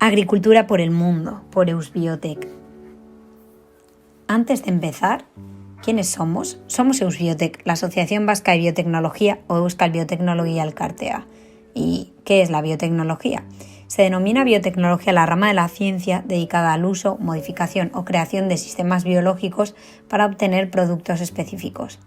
Agricultura por el mundo, por Eusbiotech. Antes de empezar, ¿quiénes somos? Somos Eusbiotech, la Asociación Vasca de Biotecnología o Euskal Biotecnologia Elkartea. ¿Y qué es la biotecnología? Se denomina biotecnología la rama de la ciencia dedicada al uso, modificación o creación de sistemas biológicos para obtener productos específicos.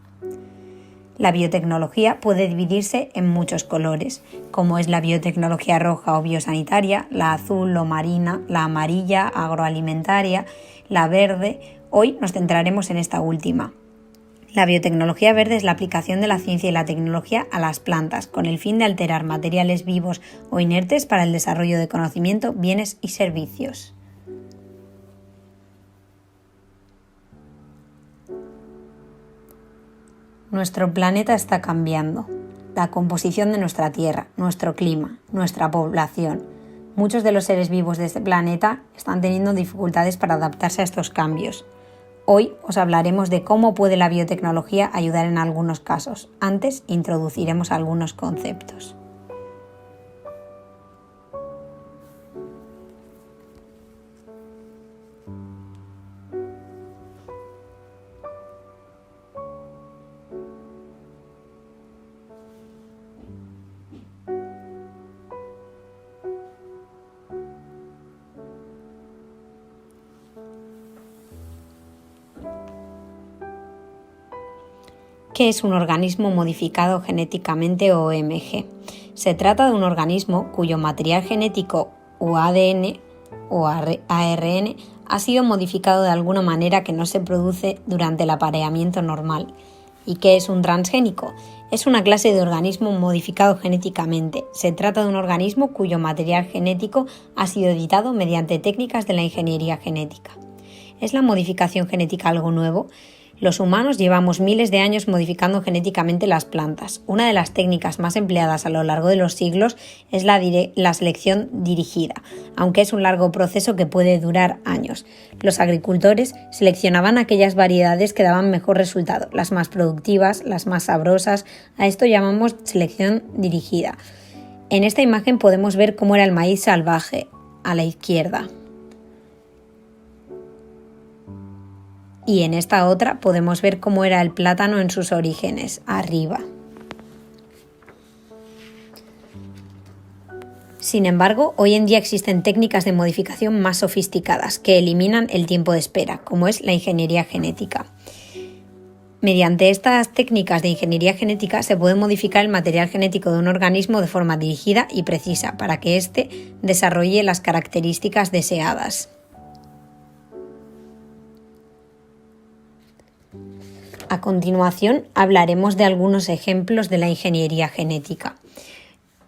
La biotecnología puede dividirse en muchos colores, como es la biotecnología roja o biosanitaria, la azul o marina, la amarilla, agroalimentaria, la verde. Hoy nos centraremos en esta última. La biotecnología verde es la aplicación de la ciencia y la tecnología a las plantas, con el fin de alterar materiales vivos o inertes para el desarrollo de conocimiento, bienes y servicios. Nuestro planeta está cambiando. La composición de nuestra Tierra, nuestro clima, nuestra población. Muchos de los seres vivos de este planeta están teniendo dificultades para adaptarse a estos cambios. Hoy os hablaremos de cómo puede la biotecnología ayudar en algunos casos. Antes introduciremos algunos conceptos. ¿Qué es un organismo modificado genéticamente o OMG? Se trata de un organismo cuyo material genético o ADN o ARN ha sido modificado de alguna manera que no se produce durante el apareamiento normal. ¿Y qué es un transgénico? Es una clase de organismo modificado genéticamente. Se trata de un organismo cuyo material genético ha sido editado mediante técnicas de la ingeniería genética. ¿Es la modificación genética algo nuevo? Los humanos llevamos miles de años modificando genéticamente las plantas. Una de las técnicas más empleadas a lo largo de los siglos es la selección dirigida, aunque es un largo proceso que puede durar años. Los agricultores seleccionaban aquellas variedades que daban mejor resultado, las más productivas, las más sabrosas. A esto llamamos selección dirigida. En esta imagen podemos ver cómo era el maíz salvaje, a la izquierda. Y en esta otra podemos ver cómo era el plátano en sus orígenes, arriba. Sin embargo, hoy en día existen técnicas de modificación más sofisticadas que eliminan el tiempo de espera, como es la ingeniería genética. Mediante estas técnicas de ingeniería genética se puede modificar el material genético de un organismo de forma dirigida y precisa para que éste desarrolle las características deseadas. A continuación hablaremos de algunos ejemplos de la ingeniería genética.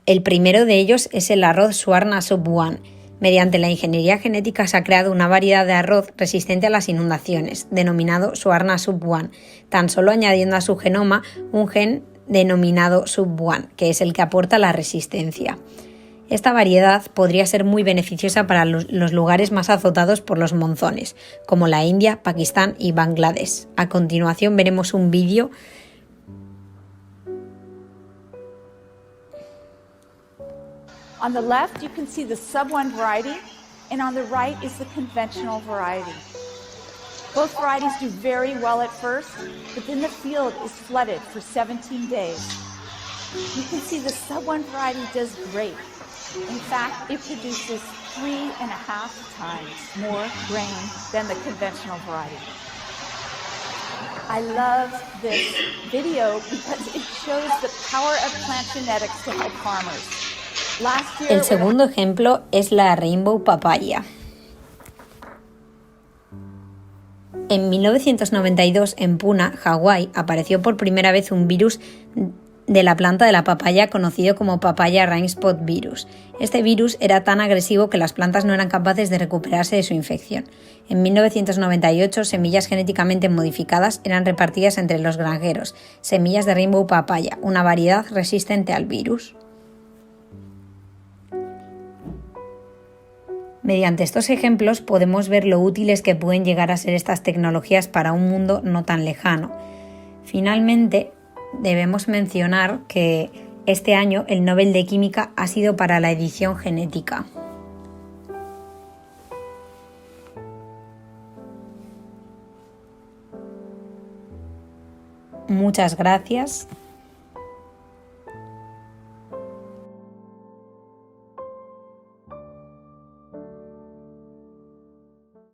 El primero de ellos es el arroz Suarna Sub 1. Mediante la ingeniería genética se ha creado una variedad de arroz resistente a las inundaciones, denominado Suarna Sub 1, tan solo añadiendo a su genoma un gen denominado Sub 1, que es el que aporta la resistencia. Esta variedad podría ser muy beneficiosa para los lugares más azotados por los monzones, como la India, Pakistán y Bangladesh. A continuación veremos un vídeo. On the left you can see the Sub 1 variety, and on the right is the conventional variety. Both varieties do very well at first, but then the field is flooded for 17 days. You can see the Sub 1 variety does great. In fact, it produces 3.5 times more grain than the conventional variety. I love this video because it shows the power of plant genetics to help farmers. El segundo ejemplo es la Rainbow Papaya. En 1992, en Puna, Hawái, apareció por primera vez un virus de la planta de la papaya conocido como Papaya Rain Spot Virus. Este virus era tan agresivo que las plantas no eran capaces de recuperarse de su infección. En 1998, semillas genéticamente modificadas eran repartidas entre los granjeros, semillas de Rainbow Papaya, una variedad resistente al virus. Mediante estos ejemplos podemos ver lo útiles que pueden llegar a ser estas tecnologías para un mundo no tan lejano. Finalmente, debemos mencionar que este año el Nobel de Química ha sido para la edición genética. Muchas gracias.